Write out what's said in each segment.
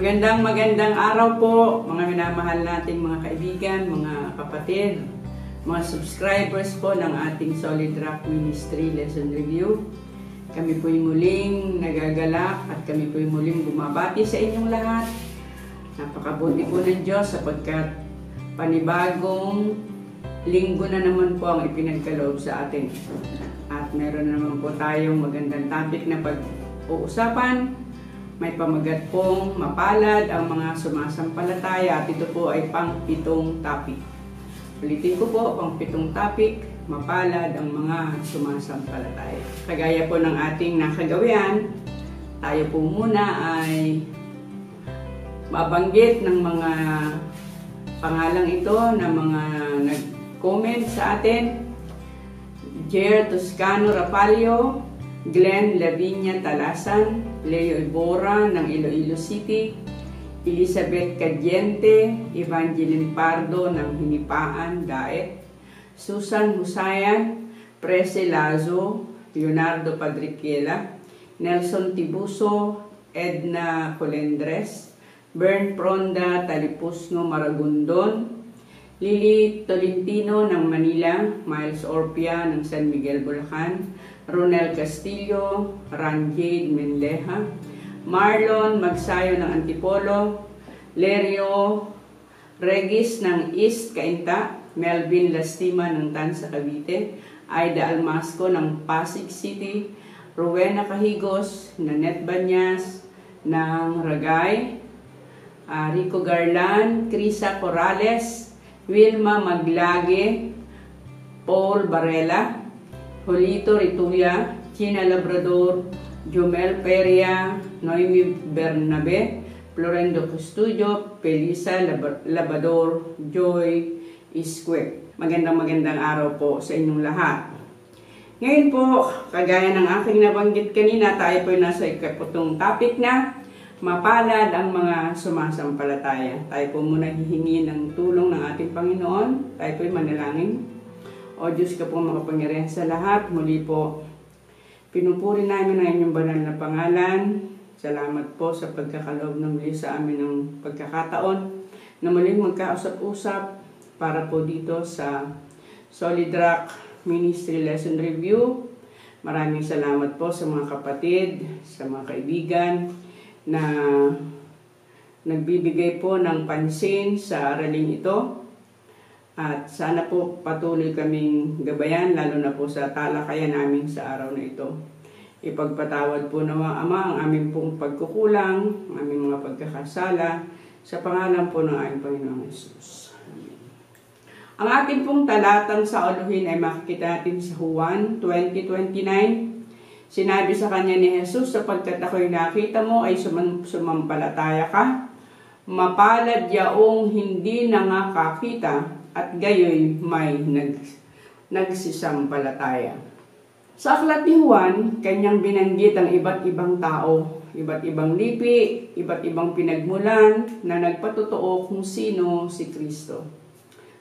Magandang araw po mga minamahal nating mga kaibigan, mga kapatid, mga subscribers po ng ating Solid Rock Ministry Lesson Review. Kami po'y muling nagagalak at kami po'y muling bumabati sa inyong lahat. Napakabuti po ng Diyos sapagkat panibagong linggo na naman po ang ipinagkaloob sa atin. At meron naman po tayong magandang topic na pag-uusapan. May pamagat pong mapalad ang mga sumasampalataya at ito po ay pang-pitong topic. Ulitin ko po, pang-pitong topic, mapalad ang mga sumasampalataya. Kagaya po ng ating nakagawian, tayo po muna ay mabanggit ng mga pangalang ito na mga nag-comment sa atin. Jer Toscano Rapalio, Glenn Lavinia Talasan, Leo Ibora ng Iloilo City, Elizabeth Cadiente, Evangeline Pardo ng Hinipaan, Daet, Susan Husayan, Prese Lazo, Leonardo Padriquela, Nelson Tibuso, Edna Colendres, Bern Pronda Talipusno Maragondon, Lily Tolentino ng Manila, Miles Orpia ng San Miguel, Bulacan, Ronel Castillo, Ranjade Mendeja, Marlon Magsayo ng Antipolo, Lerio Regis ng East Cainta, Melvin Lastima ng Tansa Cavite, Aida Almasco ng Pasig City, Rowena Cahigos, Nanette Banyas ng Ragay, Rico Garland, Crisa Corrales, Wilma Maglage, Paul Barela, Jolito Rituya, China Labrador, Jomel Peria, Noemi Bernabe, Florendo Custudio, Pelisa Labrador, Joy Isque. Magandang araw po sa inyong lahat. Ngayon po, kagaya ng aking nabanggit kanina, tayo po nasa ikaputong topic na mapalad ang mga sumasampalataya. Tayo po muna hihingi ng tulong ng ating Panginoon. Tayo po manalangin. O Diyos ka po makapangyarihan sa lahat. Muli po, pinupuri namin ang inyong banal na pangalan. Salamat po sa pagkakaloob na muli sa amin ng pagkakataon na muling magkausap-usap para po dito sa Solid Rock Ministry Lesson Review. Maraming salamat po sa mga kapatid, sa mga kaibigan na nagbibigay po ng pansin sa araling ito. At sana po patuloy kaming gabayan, lalo na po sa talakayan namin sa araw na ito. Ipagpatawad po nawa Ama ang aming pong pagkukulang, ang aming mga pagkakasala, sa pangalan po ng aming Panginoong Hesus. Amen. Ang ating pong talatang sa uluhin ay makikita natin sa Juan 20:29. Sinabi sa kanya ni Jesus, sapagkat ako'y nakita mo ay sumampalataya ka, mapalad yaong hindi nangakakita, at gayoy may nagsisampalataya. Sa aklat ni Juan, kanyang binanggit ang iba't ibang tao, iba't ibang lipi, iba't ibang pinagmulan na nagpatotoo kung sino si Kristo.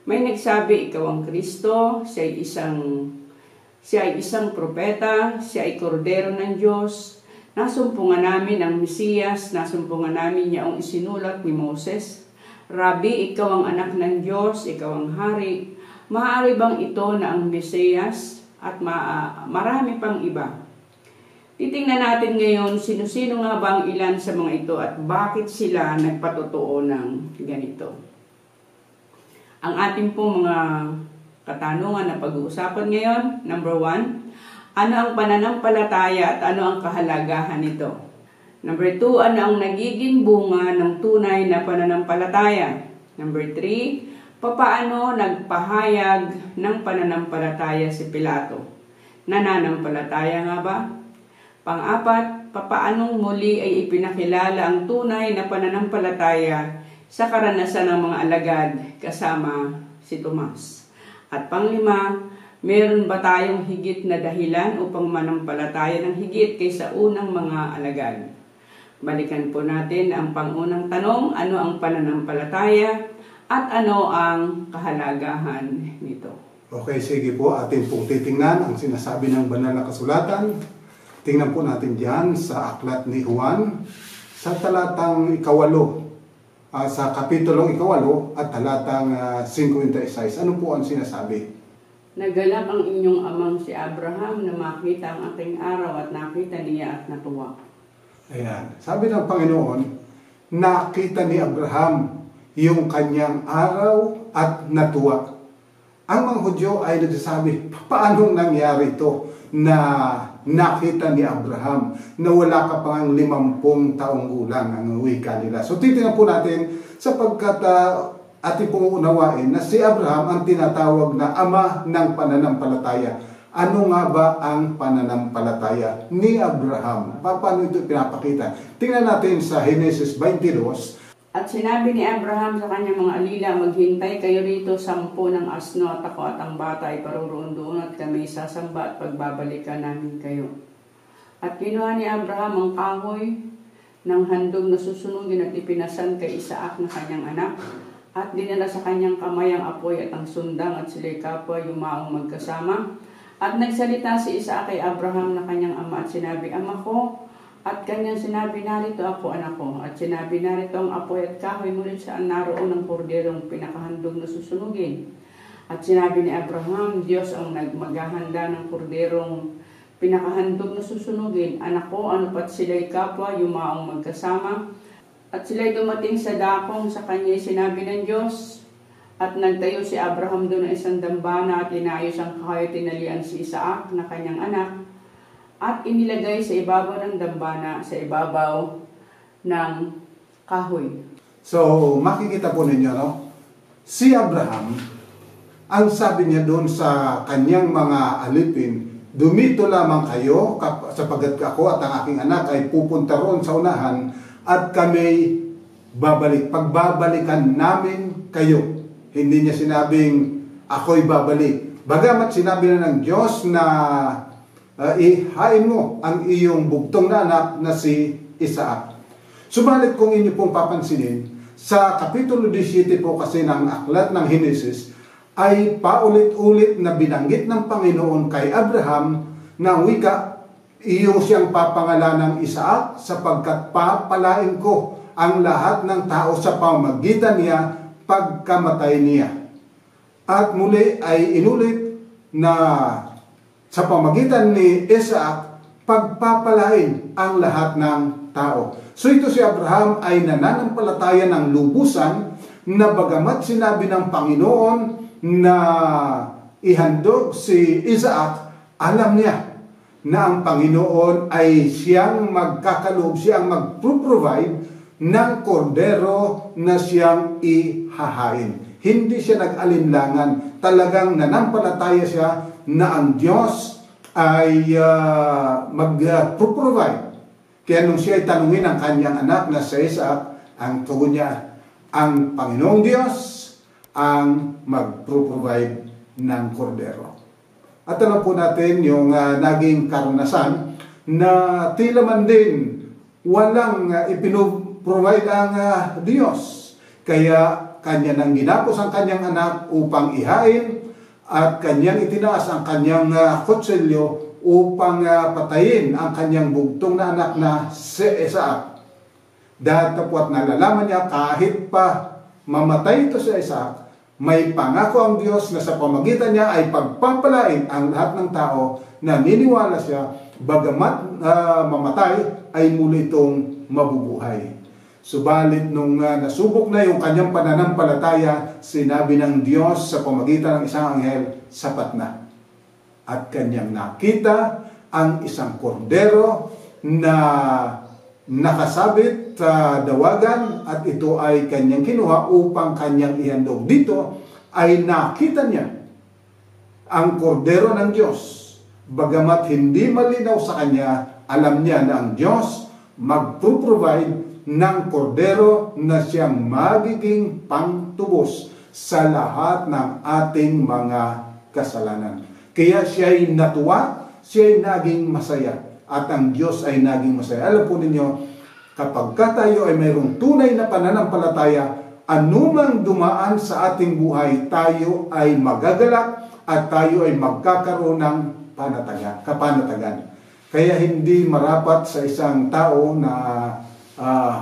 May nagsabi, ikaw ang Kristo, siya ay isang propeta, siya ay kordero ng Diyos. Nasumpungan namin ang Mesiyas, nasumpungan namin niya ang isinulat ni Moses. Rabi, ikaw ang anak ng Diyos, ikaw ang hari. Maaari bang ito na ang Mesiyas at marami pang iba? Titingnan natin ngayon sino-sino nga ba ang ilan sa mga ito at bakit sila nagpatotoo ng ganito. Ang ating pong mga katanungan na pag-uusapan ngayon, number 1, ano ang pananampalataya at ano ang kahalagahan nito? Number 2, ano ang nagiging bunga ng tunay na pananampalataya? Number 3, papaano nagpahayag ng pananampalataya si Pilato? Nananampalataya nga ba? Pang-4, papaanong muli ay ipinakilala ang tunay na pananampalataya sa karanasan ng mga alagad kasama si Tomas? At pang-5, meron ba tayong higit na dahilan upang manampalataya ng higit kaysa unang mga alagad? Balikan po natin ang pangunang tanong, ano ang pananampalataya at ano ang kahalagahan nito? Okay, sige po, atin pong titingnan ang sinasabi ng banal na kasulatan. Tingnan po natin diyan sa aklat ni Juan sa talatang ikawalo, sa kapitulong ikawalo at talatang 56. Ano po ang sinasabi? Nagalak ang inyong amang si Abraham na makita ang aking araw at nakita niya at natuwa. Ayan. Sabi ng Panginoon, nakita ni Abraham yung kanyang araw at natuwa. Ang mga Hudyo ay nagsasabi, paano nangyari ito na nakita ni Abraham na wala ka pang 50 taong gulang ang wika nila. So titingnan po natin sapagkat ating pong unawain na si Abraham ang tinatawag na ama ng pananampalataya. Ano nga ba ang pananampalataya ni Abraham? Paano ito pinapakita? Tingnan natin sa Genesis 22. At sinabi ni Abraham sa kanyang mga alila, maghintay kayo rito 10 ng asno at ako at ang bata ay paroroon doon at kami sasamba at pagbabalikan namin kayo. At kinuha ni Abraham ang kahoy ng handog na susunugin at ipinasan kay Isaac na kanyang anak at dinala sa kanyang kamay ang apoy at ang sundang at sila'y kapwa yumaong magkasama. At nagsalita si Isaac kay Abraham na kanyang ama at sinabi, Ama ko. At kanyang sinabi, narito ako, anak ko. At sinabi, narito ang apoy at kahoy, ngunit saan naroon ang korderong pinakahandog na susunugin. At sinabi ni Abraham, Diyos ang maghahanda ng korderong pinakahandog na susunugin. Anak ko, ano pat sila'y kapwa, yumaong magkasama. At sila'y dumating sa dakong sa kanya'y sinabi ng Diyos. At nagtayo si Abraham doon ng isang dambana at inayos ang kahoy at tinalian si Isaac na kanyang anak. At inilagay sa ibabaw ng dambana, sa ibabaw ng kahoy. So, makikita po ninyo, no? Si Abraham, ang sabi niya doon sa kanyang mga alipin, dumito lamang kayo sapagat ako at ang aking anak ay pupunta roon sa unahan at kami babalik. Pagbabalikan namin kayo. Hindi niya sinabing ako'y babalik. Bagamat sinabi na ng Diyos na ihain mo ang iyong bugtong na anak na si Isaac. Subalit kung inyo pong papansinin, sa Kapitulo 17 po kasi ng aklat ng Genesis, ay paulit-ulit na binanggit ng Panginoon kay Abraham na wika, iyong siyang papangalan ng Isaac sapagkat papalain ko ang lahat ng tao sa pamamagitan niya pagkamatay niya. At muli ay inulit na sa pamagitan ni Isaac, pagpapalain ang lahat ng tao. So ito si Abraham ay nananampalataya ng lubusan na bagamat sinabi ng Panginoon na ihandog si Isaac, alam niya na ang Panginoon ay siyang magkakaloob, siyang mag-provide ng kordero na siyang ihahain. Hindi siya nag-alinlangan. Talagang nanampalataya siya na ang Diyos ay mag-provide. Kaya nung siya ay tanungin ang kanyang anak na si Isaac, ang tugon niya, ang Panginoong Diyos ang mag-provide ng kordero. At alam po natin yung naging karanasan na tila man din walang ipinoprovide ang Diyos. Kaya kanya nang ginapos ang kanyang anak upang ihain at kanyang itinaas ang kanyang kutsilyo upang patayin ang kanyang bugtong na anak na si Isaac. Dahil tapos nalalaman niya kahit pa mamatay ito si Isaac, may pangako ang Diyos na sa pamagitan niya ay pagpapalain ang lahat ng tao na niniwala siya, bagamat mamatay ay muli itong mabubuhay. Subalit nung nasubok na yung kanyang pananampalataya, sinabi ng Diyos sa pamagitan ng isang anghel, sapat na. At kanyang nakita ang isang kordero na nakasabit sa dawagan at ito ay kanyang kinuha upang kanyang ihandog. Dito ay nakita niya ang kordero ng Diyos. Bagamat hindi malinaw sa kanya, alam niya na ang Diyos mag-provide ng kordero na siyang magiging pangtubos sa lahat ng ating mga kasalanan. Kaya siya ay natuwa, siya ay naging masaya, at ang Diyos ay naging masaya. Alam po ninyo, kapag tayo ay mayroong tunay na pananampalataya, anumang dumaan sa ating buhay, tayo ay magagalak at tayo ay magkakaroon ng kapanatagan. Kaya hindi marapat sa isang tao na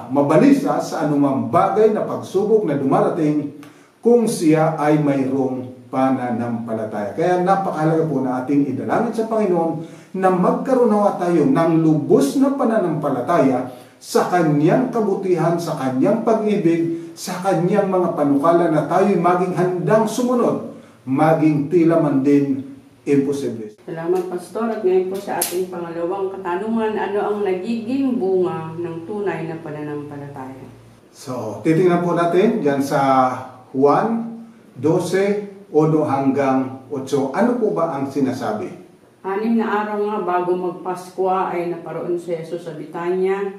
mabalisa sa anumang bagay na pagsubok na dumarating kung siya ay mayroong pananampalataya. Kaya napakahalaga po na ating idalangin sa Panginoon na magkaroon nawa tayo ng lubos na pananampalataya sa Kanyang kabutihan, sa Kanyang pag-ibig, sa Kanyang mga panukala na tayo maging handang sumunod, maging tila man din imposible. Salamat, Pastor. At ngayon po sa ating pangalawang katanungan, ano ang nagiging bunga ng tunay na pananampalataya? So, titingnan po natin dyan sa Juan 12, 1 hanggang 8. Ano po ba ang sinasabi? 6 na araw nga bago magpaskwa ay naparoon si Jesus sa Bitanya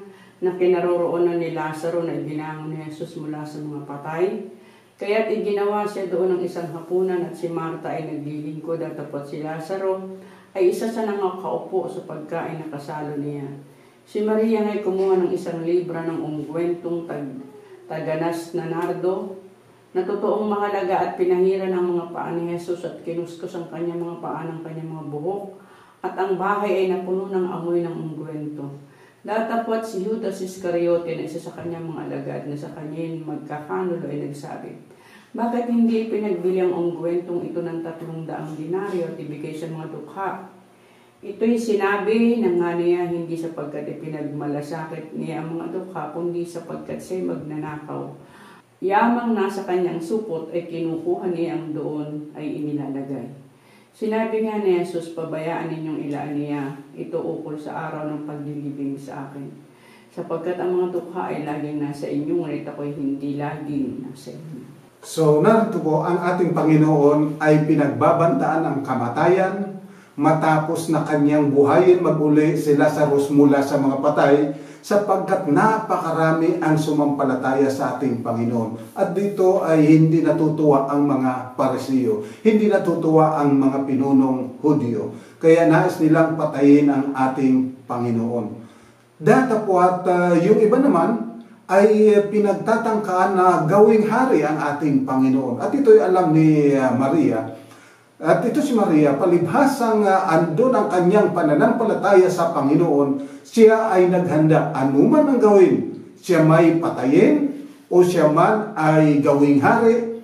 na kinaroroonan ni Lazaro na ibinangon ni Jesus mula sa mga patay. Kaya't iginawa siya doon ng isang hapunan at si Marta ay naglilingkod at tapos si Lazaro ay isa sa nakakaupo sa pagkain na kasalo niya. Si Maria ay kumuha ng 1 libra ng ungkwentong taganas na nardo na totoong mahalaga at pinahira ng mga paa ni Jesus at kinuskos ang kanyang mga paa ng kanyang mga buhok at ang bahay ay napuno ng amoy ng ungkwento. Datapwat si Judas Iscariote na isa sa kanyang mga alagad na sa kanya magkakanulo ay nagsabi, bakit hindi pinagbili ang ungkwentong ito ng 300 denaryo at ibigay sa mga dukha? Ito'y sinabi ng nga niya hindi sapagkat ipinagmalasakit niya ang mga dukha, kundi sapagkat siya'y magnanakaw. Yamang nasa kanyang supot ay kinukuha niya ang doon ay inilalagay. Sinabi nga ni Jesus, pabayaan ninyong ilaan niya, ito ukol sa araw ng paglilibing sa akin. Sapagkat ang mga dukha ay laging nasa inyo, ngunit ako'y hindi laging nasa inyo. So, narito po, ang ating Panginoon ay pinagbabantaan ang kamatayan matapos na kanyang buhayin mag-uli si Lazarus mula sa mga patay sapagkat napakarami ang sumampalataya sa ating Panginoon. At dito ay hindi natutuwa ang mga Parisiyo, hindi natutuwa ang mga pinunong Hudyo. Kaya nais nilang patayin ang ating Panginoon. Datapwat yung iba naman ay pinagtatangkaan na gawing hari ang ating Panginoon. At ito'y alam ni Maria. At ito si Maria, palibhasang andun ang kanyang pananampalataya sa Panginoon, siya ay naghanda. Anuman ang gawin, siya may patayin o siya man ay gawing hari,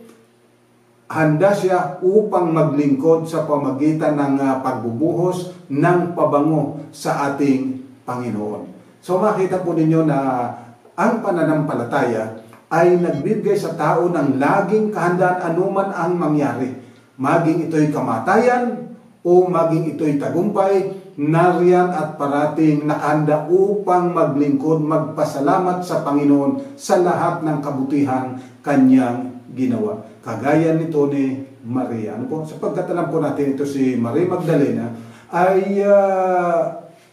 handa siya upang maglingkod sa pamagitan ng pagbubuhos ng pabango sa ating Panginoon. So makita po ninyo na ang pananampalataya ay nagbibigay sa tao ng laging kahandaan anuman ang mangyari. Maging ito'y kamatayan o maging ito'y tagumpay, nariyan at parating nakahanda upang maglingkod, magpasalamat sa Panginoon sa lahat ng kabutihan kanyang ginawa. Kagaya nito ni Maria. Ano po? Sapagkat alam po natin ito si Maria Magdalena ay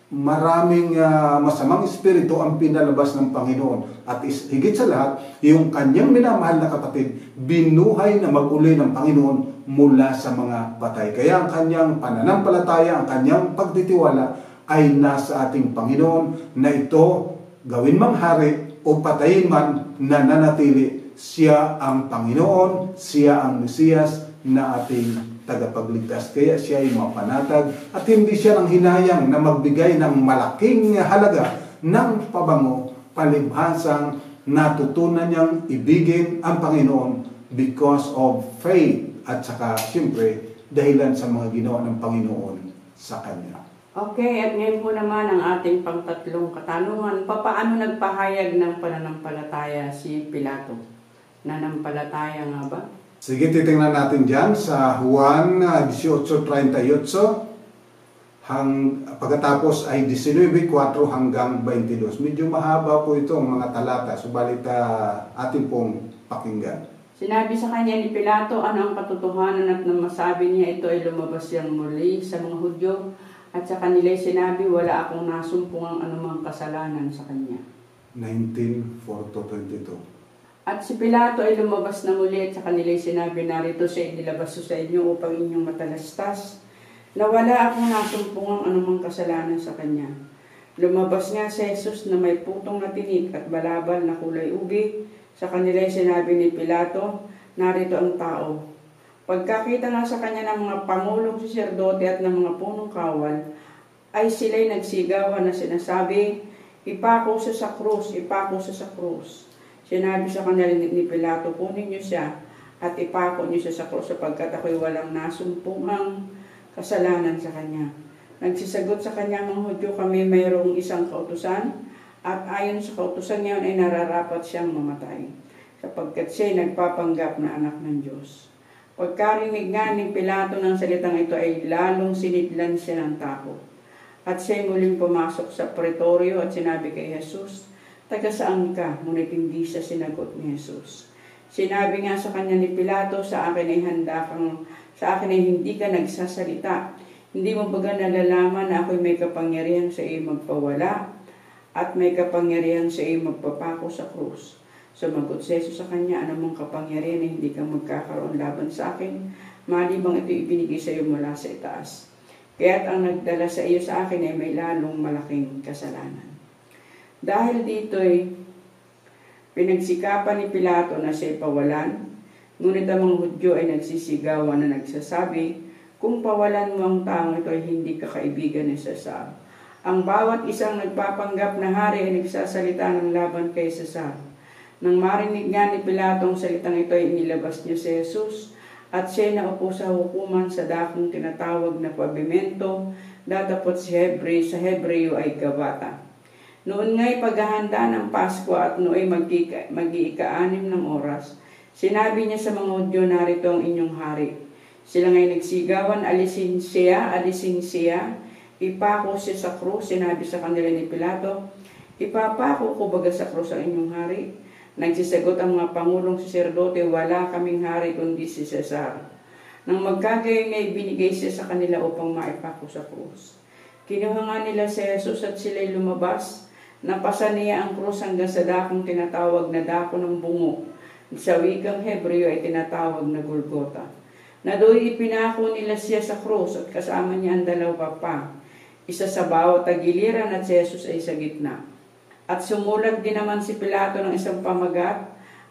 maraming masamang espiritu ang pinalabas ng Panginoon. At higit sa lahat, yung kanyang minamahal na kapatid, binuhay na mag-uli ng Panginoon mula sa mga patay. Kaya ang kanyang pananampalataya, ang kanyang pagtitiwala ay nasa ating Panginoon na ito, gawin mang hari o patayin man, nananatili. Siya ang Panginoon, siya ang Mesiyas na ating tagapagligtas. Kaya siya ay mapanatag at hindi siya nang hinayang na magbigay ng malaking halaga ng pabango, palibhasang natutunan niyang ibigin ang Panginoon because of faith at saka siyempre dahilan sa mga ginawa ng Panginoon sa Kanya. Okay, at ngayon po naman ang ating pangtatlong katanungan, papaano nagpahayag ng pananampalataya si Pilato? Nanampalataya nga ba? Sige, titingnan natin dyan sa Juan 18:38 pagkatapos ay 19:4 hanggang 22. Medyo mahaba po ito ang mga talata, subalit atin pong pakinggan. Sinabi sa kanya ni Pilato, ano ang katotohanan at nang masabi niya ito ay lumabas siyang muli sa mga Hudyo at sa kanila sinabi, wala akong nasumpungang anumang kasalanan sa kanya. 19:4-22. At si Pilato ay lumabas na muli at sa kanila sinabi, narito siya inilabas sa inyo upang inyong matalastas na wala akong nasumpungang anumang kasalanan sa kanya. Lumabas nga si Jesus na may putong na tinik at balabal na kulay ubi. Sa kanila sinabi ni Pilato, narito ang tao. Pagkakita nga sa kanya ng mga pangulong saserdote at ng mga punong kawal, ay sila'y nagsigawan na sinasabi, Ipako siya sa krus, ipako siya sa krus. Sinabi sa kanila ni Pilato, kunin niyo siya at ipako niyo siya sa krus sapagkat ako'y walang nasumpungang kasalanan sa kanya. Nagsisagot sa kanya mga Hudyo, kami mayroong isang kautusan at ayon sa kautusan niya ay nararapat siyang mamatay sapagkat siya'y nagpapanggap na anak ng Diyos. Pagkarinig nga ni Pilato ng salitang ito ay lalong sinidlan siya ng takot. At siya'y muling pumasok sa pretoryo at sinabi kay Jesus, taga saan ka? Ngunit hindi siya sinagot ni Jesus. Sinabi nga sa kanya ni Pilato, sa akin ay hindi ka nagsasalita. Hindi mo baga nalalaman na ako'y may kapangyarihan sa iyo magpawala at may kapangyarihan sa iyo magpapako sa krus. Sumagot si Jesus sa kanya, anumang kapangyarihan na hindi ka magkakaroon laban sa akin, malibang ito ibinigay sa iyo mula sa itaas. Kaya't ang nagdala sa iyo sa akin ay may lalong malaking kasalanan. Dahil dito'y pinagsikapan ni Pilato na siya'y pawalan, ngunit ang mga Hudyo ay nagsisigawan na nagsasabi, kung pawalan mo ang taong ito ay hindi ka kaibigan ni Cesar. Ang bawat isang nagpapanggap na hari ay nagsasalita ng laban kay Cesar. Nang marinig nga ni Pilato ang salitang ito ay inilabas niya si Jesus at siya'y naupo sa hukuman sa dakong tinatawag na pabimento, datapot sa Hebreo ay Gabata. Noon nga'y paghahanda ng Pasko at nooy mag-iika-6 ng oras, sinabi niya sa mga Hudyo, narito ang inyong hari. Sila nga'y nagsigawan, alisin siya, ipako siya sa krus. Sinabi sa kanila ni Pilato, ipapako ko baga sa krus ang inyong hari? Nagsisagot ang mga pangulong saserdote, wala kaming hari kundi si Cesar. Nang magkagayon nga'y binigay siya sa kanila upang maipako sa krus. Kinuha nga nila si Jesus at sila'y lumabas. Napasa niya ang krus hanggang sa dakong tinatawag na dako ng bungo. Sa wikang Hebreo ay tinatawag na Golgota. Na do'y ipinako nila siya sa krus at kasama niya ang dalawa pa. Isa sa bawat tagiliran at si Jesus ay sa gitna. At sumulat din naman si Pilato ng isang pamagat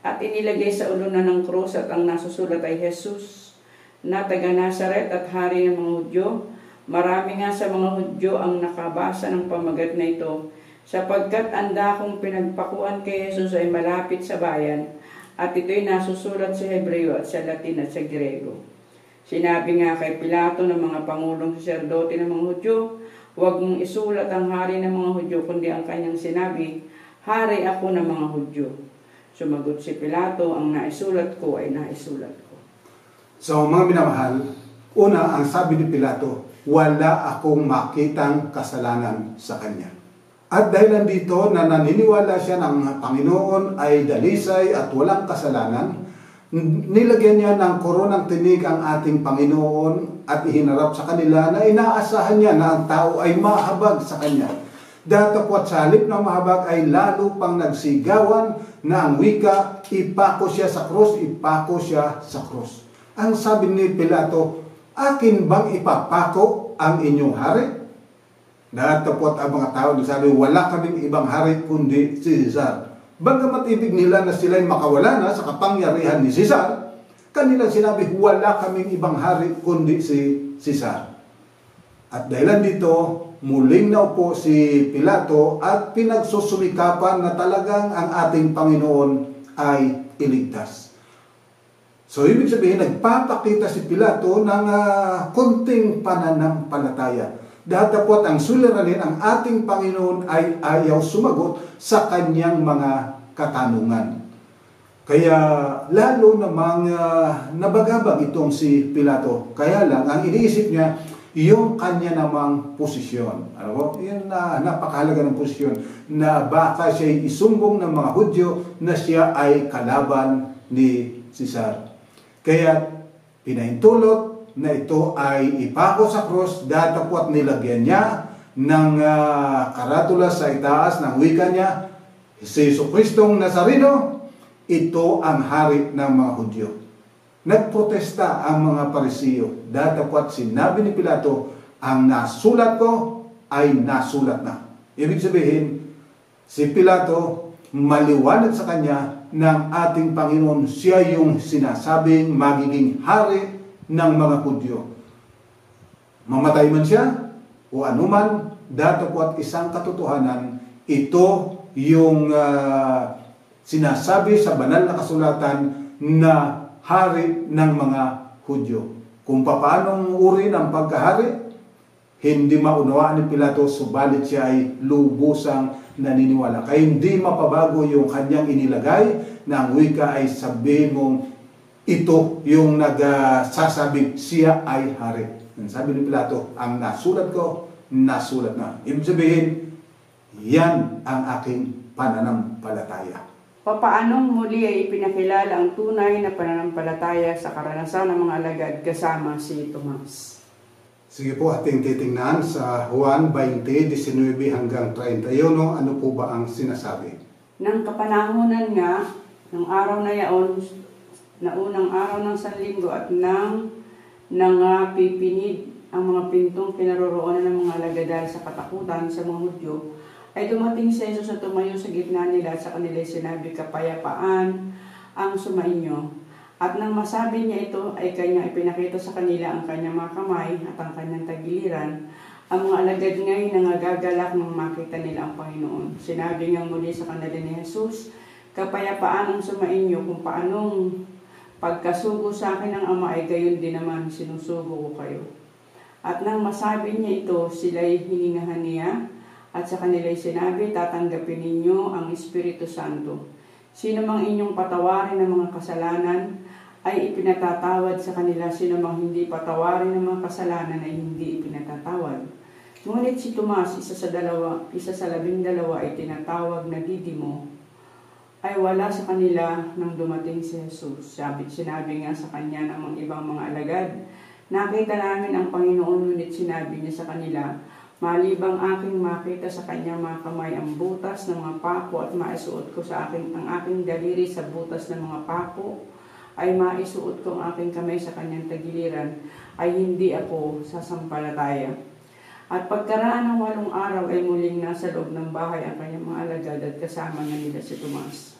at inilagay sa ulunan ng krus at ang nasusulat ay Jesus na taga Nazaret at hari ng mga Hudyo. Marami nga sa mga Hudyo ang nakabasa ng pamagat na ito sapagkat ang dakong pinagpakuan kay Jesus ay malapit sa bayan at ito'y nasusulat sa Hebreo at sa Latin at sa Grego. Sinabi nga kay Pilato ng mga pangulong saserdote ng mga Hudyo, huwag mong isulat ang hari ng mga Hudyo, kundi ang kanyang sinabi, hari ako ng mga Hudyo. Sumagot si Pilato, ang naisulat ko ay naisulat ko. So mga minamahal, una ang sabi ni Pilato, wala akong makitang kasalanan sa kanya. At dahil nandito na naniniwala siya ng Panginoon ay dalisay at walang kasalanan, nilagyan niya ng koronang tinig ang ating Panginoon at ihinarap sa kanila na inaasahan niya na ang tao ay mahabag sa kanya. Datapwat sa halip ng mahabag ay lalo pang nagsigawan na ang wika, ipako siya sa krus, ipako siya sa krus. Ang sabi ni Pilato, akin bang ipapako ang inyong hari? Datapwat ang mga tao nagsabi, wala kaming ibang hari kundi si Cesar. Bagamat ibig nila na sila'y makawala na sa kapangyarihan ni Cesar, kanilang sinabi, wala kaming ibang hari kundi si Cesar. At dahilan dito, muling naupo si Pilato at pinagsusumikapan na talagang ang ating Panginoon ay iligtas. So, ibig sabihin, nagpapakita si Pilato ng konting pananampalataya. Datapot ang suliranin, ang ating Panginoon ay ayaw sumagot sa kanyang mga katanungan. Kaya lalo namang nabagabag itong si Pilato. Kaya lang, ang iniisip niya, yung kanya namang posisyon. Alam mo, yun na napakahalaga ng posisyon na baka siya isumbong ng mga Hudyo na siya ay kalaban ni Cesar. Kaya pinahintulot na ito ay ipako sa krus, datapwat nilagyan niya ng karatula sa itaas ng wika niya, si Jesucristong Nazareno, ito ang hari ng mga Hudyo. Nagprotesta ang mga Parisiyo, datapwat sinabi ni Pilato, ang nasulat ko ay nasulat na. Ibig sabihin, si Pilato maliwanag sa kanya ng ating Panginoon, siya yung sinasabing magiging hari ng mga Hudyo. Mamatay man siya o anuman, datapwat isang katotohanan, Ito yung sinasabi sa banal na kasulatan na hari ng mga Hudyo. Kung paanong uri ng pagkahari, hindi maunawaan ni Pilato, subalit siya ay lubusang naniniwala. Kaya hindi mapabago yung kanyang inilagay na ang wika ay sabihin mong ito yung nagsasabing siya ay hari. Sabi ni Pilato, ang nasulat ko, nasulat na. Ibig sabihin, yan ang aking pananampalataya. Papaanong muli ay ipinakilala ang tunay na pananampalataya sa karanasan ng mga alagad kasama si Tomas? Sige po, ating titingnan sa Juan 20:19 hanggang 31. Ano po ba ang sinasabi? Nang kapanahunan nga, ng araw na yaon, na unang araw ng Sanlinggo at nang pipinid ang mga pintong pinaroroonan ng mga alagad dahil sa katakutan sa mga Hudyo, ay dumating si Jesus at tumayo sa gitna nila at sa kanila sinabi, kapayapaan ang sumainyo. At nang masabi niya ito, ay kanyang ipinakita sa kanila ang kanyang mga kamay at ang kanyang tagiliran. Ang mga alagad ngayon nangagagalak nang makita nila ang Panginoon. Sinabi niyang muli sa kanila ni Jesus, kapayapaan ang sumainyo, kung paanong pagkasugo sa akin ng Ama ay gayon din naman sinusugo ko kayo. At nang masabi niya ito, sila'y hiningahan niya. At sa kanila'y sinabi, tatanggapin ninyo ang Espiritu Santo. Sino mang inyong patawarin ng mga kasalanan, ay ipinatatawad sa kanila. Sino mang hindi patawarin ng mga kasalanan, ay hindi ipinatatawad. Ngunit si Tomas, isa sa 12 ay tinatawag na Didimo, ay wala sa kanila nang dumating si Jesus. Sinabi nga sa kanya ng ibang mga alagad, nakita namin ang Panginoon, ngunit sinabi niya sa kanila, malibang aking makita sa kanyang mga kamay ang butas ng mga pako at maisuot ko ang aking daliri sa butas ng mga pako, ay maisuot ko ang aking kamay sa kanyang tagiliran, ay hindi ako sasampalataya. At pagkaraan ng 8 araw ay muling nasa loob ng bahay ang kanyang mga alagad at kasama na nila si Tomas.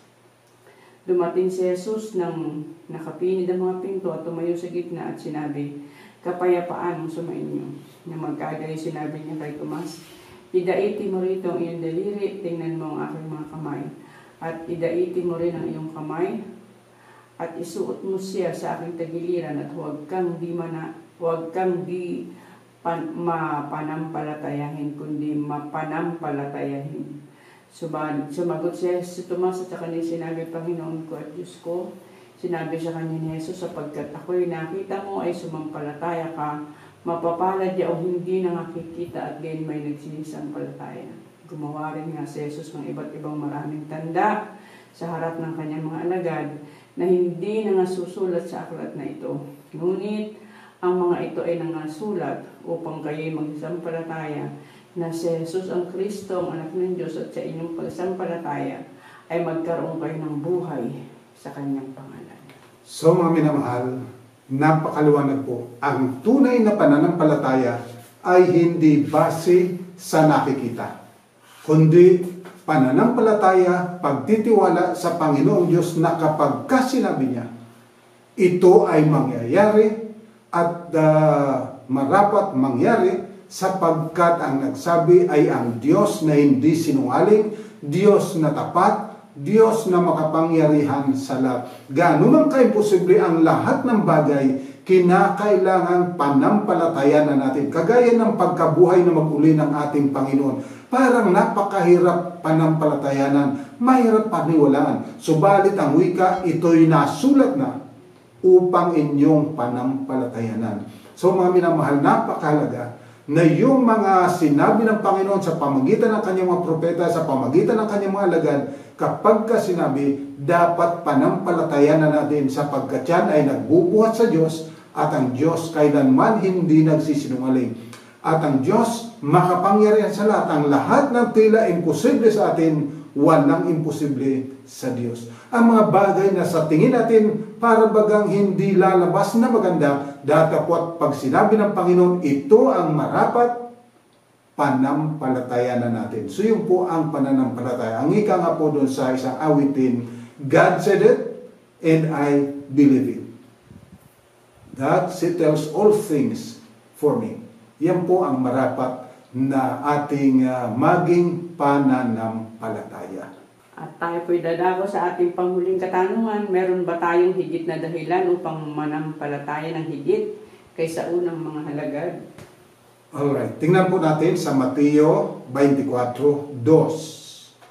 Dumating si Jesus nang nakapinid ang mga pinto at tumayo sa gitna at sinabi, kapayapaan ang sumainyo. Na magkagayon sinabi niya kay Tomas, idaiti mo rito ang iyong daliri, tingnan mo ang aking mga kamay. At idaiti mo rin ang iyong kamay, at isuot mo siya sa aking tagiliran, at huwag kang di mapanampalatayahin, kundi mapanampalatayahin. Sumagot siya si Tomas at sa kanya sinabi, Panginoon ko at Diyos ko. Sinabi sa kanya ni Jesus, sapagkat ako'y nakita mo ay sumampalataya ka, mapapalad o hindi na nakikita at gayon may nagsisampalataya. Gumawa rin nga si Jesus ng iba't ibang maraming tanda sa harap ng kanyang mga alagad na hindi na nasusulat sa aklat na ito. Ngunit ang mga ito ay nangasulat upang kayo'y magsampalataya na si Jesus ang Kristo, ang anak ng Diyos, at sa inyong pagsampalataya ay magkaroon kayo ng buhay sa kanyang pangalan. So mga minamahal, napakaliwanag po. Ang tunay na pananampalataya ay hindi base sa nakikita, kundi pananampalataya, pagtitiwala sa Panginoong Diyos na kapag sinabi niya, ito ay mangyayari at marapat mangyari sapagkat ang nagsabi ay ang Diyos na hindi sinungaling, Diyos na tapat, Diyos na makapangyarihan sa lahat. Gaano man ka-imposible ang lahat ng bagay, kinakailangan panampalatayan na natin. Kagaya ng pagkabuhay na mag-uli ng ating Panginoon. Parang napakahirap panampalatayanan, mahirap paniwalaan. Subalit ang wika, ito'y nasulat na upang inyong panampalatayanan. So mga minamahal, napakahalaga na yung mga sinabi ng Panginoon sa pamagitan ng kanyang mga propeta, sa pamagitan ng kanyang mga alagad, kapag sinabi, dapat panampalatayan na natin sapagkat yan ay nagbubuhat sa Diyos at ang Diyos kailanman hindi nagsisinungaling. At ang Diyos makapangyarihan sa lahat. Ang lahat ng tila imposible sa atin, walang imposible sa Diyos. Ang mga bagay na sa tingin natin para bagang hindi lalabas na maganda, datapot pag sinabi ng Panginoon, ito ang marapat, panampalatayan na natin. So yun po ang pananampalataya. Ang ika nga po doon sa isang awitin, God said it, and I believe it. That settles all things for me. Yan po ang marapat na ating maging pananampalataya. At tayo po'y dadako sa ating panghuling katanungan. Meron ba tayong higit na dahilan upang manampalataya ng higit kaysa unang mga halagad? Alright, tingnan po natin sa Mateo 24:2.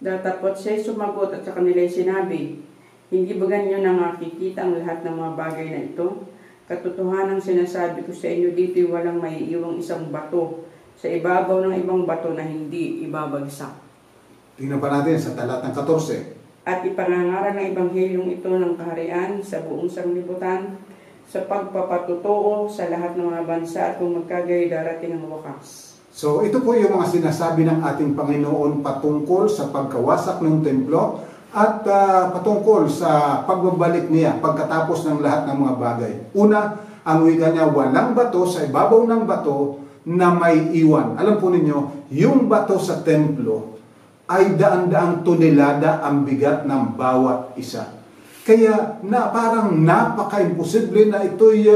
Datapot siya'y sumagot at sa kanila'y sinabi, hindi ba ganyo na nakikita ang lahat ng mga bagay na ito? Katotohanan sinasabi ko sa inyo, dito'y walang maiiwang isang bato sa ibabaw ng ibang bato na hindi ibabagsak. Tingnan pa natin sa talatang 14. At ipangangaral ng Ebangheliyong ito ng kaharian sa buong sanglibutan sa pagpapatutuo sa lahat ng mga bansa at kung magkagayoy darating ang wakas. So ito po yung mga sinasabi ng ating Panginoon patungkol sa pagkawasak ng templo at patungkol sa pagbabalik niya pagkatapos ng lahat ng mga bagay. Una, ang wika niya, walang bato sa ibabaw ng bato na may iwan. Alam po ninyo, yung bato sa templo ay daan-daang tonelada ang bigat ng bawat isa. Kaya parang napaka-imposible na ito'y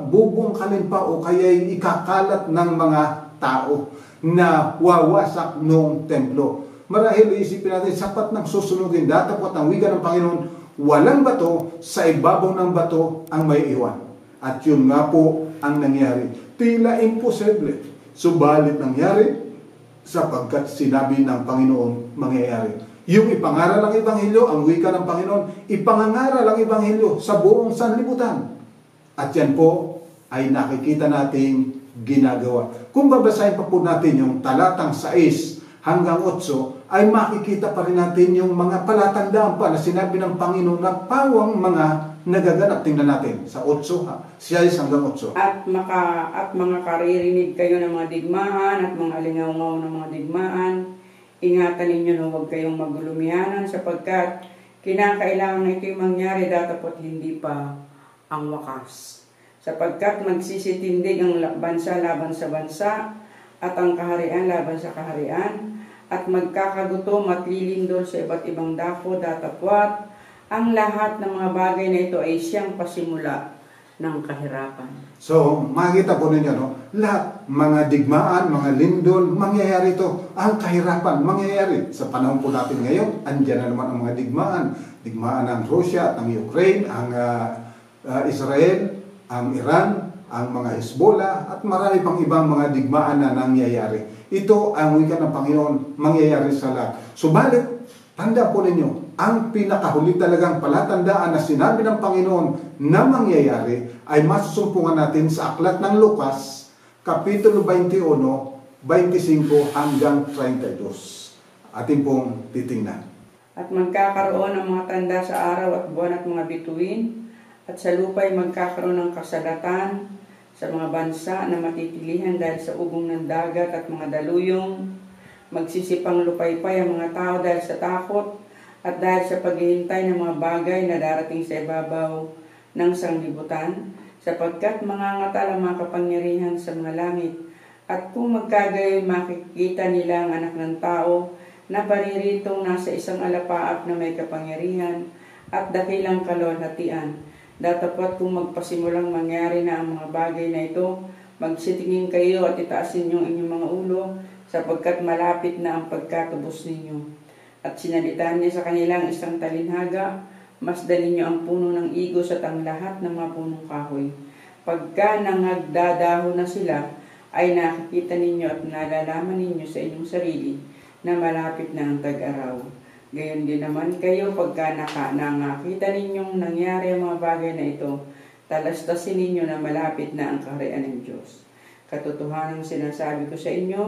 bubungkalin pa o kaya'y ikakalat ng mga tao na wawasak noong templo. Marahil isipin natin, sapat ng susunodin, datapot ang wika ng Panginoon, walang bato, sa ibabaw ng bato ang may iwan. At yun nga po ang nangyari. Tila imposible, subalit nangyari sapagkat sinabi ng Panginoon mangyayari. Yung ipangaral ang Ebanghelyo, ang wika ng Panginoon, ipangangaral ang Ebanghelyo sa buong sanlibutan. At yan po ay nakikita nating ginagawa. Kung babasahin pa po natin yung talatang 6 hanggang 8, ay makikita pa rin natin yung mga palatandaan pa na sinabi ng Panginoon na pawang mga nagaganap. Tingnan natin sa 6 hanggang 8. At mga karirinig kayo ng mga digmaan at mga alingaw-ngaw ng mga digmaan. Ingatan ninyo na huwag kayong magulumihanan sapagkat kinakailangan na ito'y mangyari datapot hindi pa ang wakas. Sapagkat magsisitindig ang bansa laban sa bansa at ang kaharian laban sa kaharian at magkakagutom at lilindol sa iba't ibang dako datapwat ang lahat ng mga bagay na ito ay siyang pasimula ng kahirapan. So, makikita po ninyo, no? Lahat, mga digmaan, mga lindol, mangyayari ito. Ang kahirapan, mangyayari. Sa panahon po natin ngayon, andyan na naman ang mga digmaan. Digmaan ng Russia at ng Ukraine, ang Israel, ang Iran, ang mga Hezbollah, at marami pang ibang mga digmaan na nangyayari. Ito ang wika ng Panginoon, mangyayari sa lahat. Subalit, tanda po ninyo, ang pinakahuli talagang palatandaan na sinabi ng Panginoon na mangyayari ay masusumpungan natin sa aklat ng Lucas, Kapitulo 21, 25 hanggang 32. Ating pong titingnan. At magkakaroon ng mga tanda sa araw at buwan at mga bituin, at sa lupa'y magkakaroon ng kasalatan sa mga bansa na matitilihan dahil sa ugong ng dagat at mga daluyong. Magsisipang lupaypay ang mga tao dahil sa takot at dahil sa paghihintay ng mga bagay na darating sa ibabaw ng sanglibutan, sapagkat mangangatal ang mga kapangyarihan sa mga langit. At kung magkagayoy makikita nila ang anak ng tao na pariritong nasa isang alapaap na may kapangyarihan at dakilang kaluwalhatian. Datapot kung magpasimulang mangyari na ang mga bagay na ito, magsitingin kayo at itaasin niyo ang inyong mga ulo, sapagkat malapit na ang pagkatubos ninyo. At sinalitaan niya sa kanilang isang talinhaga, masdalin niyo ang puno ng igos at ang lahat ng mga punong kahoy. Pagka nangagdadaho na sila, ay nakikita ninyo at nalalaman ninyo sa inyong sarili na malapit na ang tag-araw. Gayon din naman kayo pagka nakita ninyong nangyari ang mga bagay na ito, talastasin ninyo na malapit na ang kaharian ng Diyos. Katotohanan sinasabi ko sa inyo,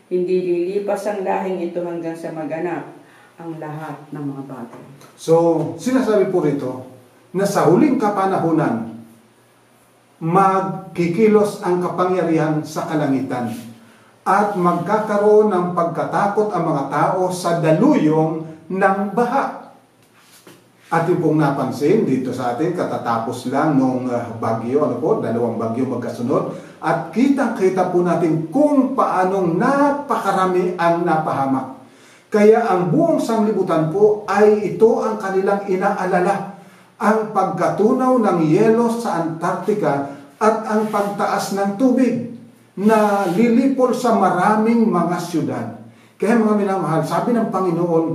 hindi lilipas ang lahing ito hanggang sa maganap ang lahat ng mga bagay. So, sinasabi po rito na sa huling kapanahunan, magkikilos ang kapangyarihan sa kalangitan at magkakaroon ng pagkatakot ang mga tao sa daluyong ng baha. Ating pong napansin dito sa atin, katatapos lang nung bagyo, dalawang bagyo magkasunod, at kitang-kita po natin kung paanong napakarami ang napahamak. Kaya ang buong sanglibutan po ay ito ang kanilang inaalala, ang pagkatunaw ng yelo sa Antarctica at ang pagtaas ng tubig na lilipol sa maraming mga syudad. Kaya mga minamahal, sabi ng Panginoon,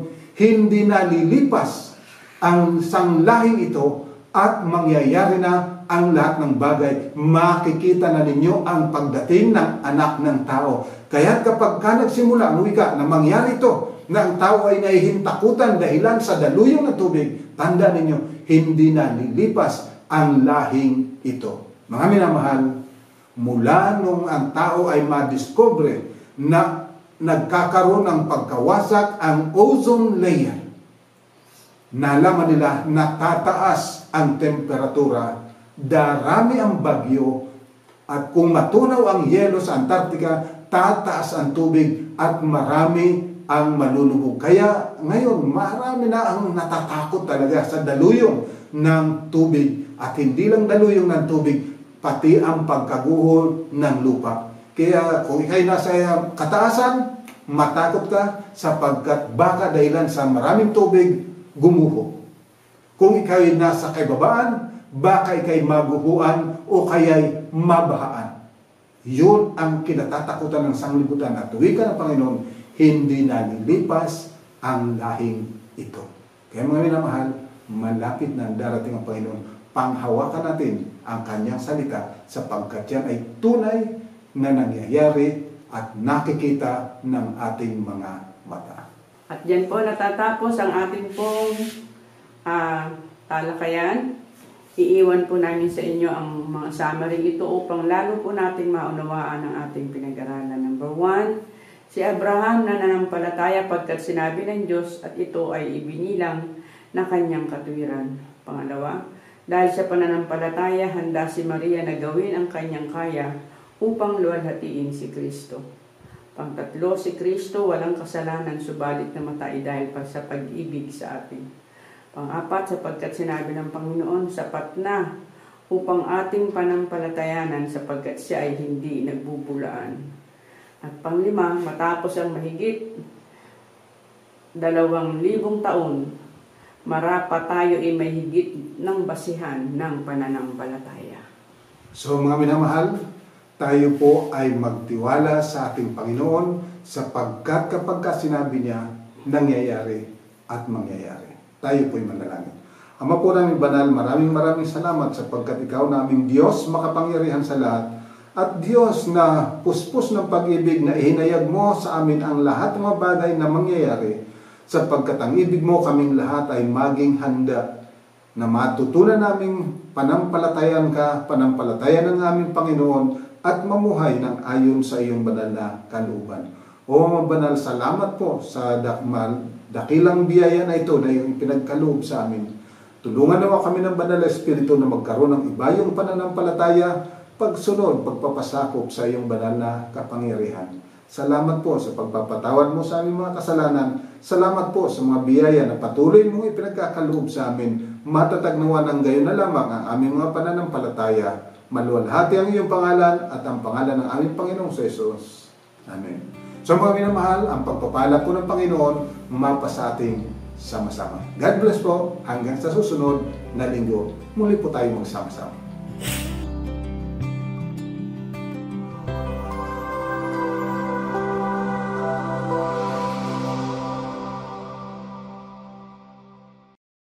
hindi na lilipas ang sanglahing ito at mangyayari na ang lahat ng bagay. Makikita na ninyo ang pagdating ng anak ng tao. Kaya kapag nagsimula ang wika na mangyari ito, na ang tao ay nahihintakutan dahilan sa daluyong ng tubig, tanda ninyo, hindi na lilipas ang lahing ito. Mga minamahal, mula nung ang tao ay madiscover na nagkakaroon ng pagkawasak ang ozone layer, nalaman nila na tataas ang temperatura, darami ang bagyo, at kung matunaw ang yelo sa Antarctica, tataas ang tubig at marami ang malulubog. Kaya ngayon, marami na ang natatakot talaga sa daluyong ng tubig. At hindi lang daluyong ng tubig, pati ang pagkaguhol ng lupa. Kaya kung ikay nasa kataasan, matakot ka sapagkat baka dahilan sa maraming tubig, gumuho. Kung ikay nasa kaibabaan, baka ikay maguhuan o kaya'y mabahaan. Yun ang kinatatakutan ng sanglibutan. At wika ng Panginoon, hindi na nilipas ang lahing ito. Kaya mga minamahal, malapit na darating ang Panginoon. Panghawakan natin ang kanyang salita sapagkat yan ay tunay na nangyayari at nakikita ng ating mga mata. At yan po natatapos ang ating pong talakayan. Iiwan po namin sa inyo ang mga summary ito upang lalo po natin maunawaan ang ating pinag-aralan. Number 1, si Abraham na nanampalataya pagkat sinabi ng Diyos at ito ay ibinilang na kanyang katuwiran. Pangalawa, dahil sa pananampalataya, handa si Maria na gawin ang kanyang kaya upang luwalhatiin si Kristo. Pangtatlo, si Kristo walang kasalanan subalit namatay dahil sa pag-ibig sa atin. Pang-apat, sapagkat sinabi ng Panginoon, sapat na upang ating panampalatayanan sapagkat siya ay hindi nagbubulaan. At panglima, matapos ang mahigit 2,000 taon, marapa tayo ay may higit ng basihan ng pananampalataya. So mga minamahal, tayo po ay magtiwala sa ating Panginoon sapagkat kapag sinabi niya, nangyayari at mangyayari. Tayo po'y manalangin. Ama po namin banal, maraming salamat sapagkat ikaw naming Diyos makapangyarihan sa lahat at Diyos na puspos ng pag-ibig na ihinayag mo sa amin ang lahat ng mga bagay na mangyayari sapagkat ang ibig mo kaming lahat ay maging handa na matutunan naming panampalatayan ka, panampalatayan ng aming Panginoon at mamuhay ng ayon sa iyong banal na kalooban. O mga banal, salamat po sa dakilang biyaya na ito na yung pinagkaloob sa amin. Tulungan naman kami ng banal na Espiritu na magkaroon ng ibayong pananampalataya, pagsunod, pagpapasakop sa iyong banal na kapangyarihan. Salamat po sa pagpapatawad mo sa aming mga kasalanan. Salamat po sa mga biyaya na patuloy mong ipinagkakaloob sa amin. Matatag nawa ng gayon na lamang ang aming mga pananampalataya. Maluwalhati ang iyong pangalan at ang pangalan ng aming Panginoong Jesus. Amen. So mga minamahal, ang pagpapala po ng Panginoon mapasa ating sama-sama. God bless po. Hanggang sa susunod na linggo, muli po tayo magsama-sama.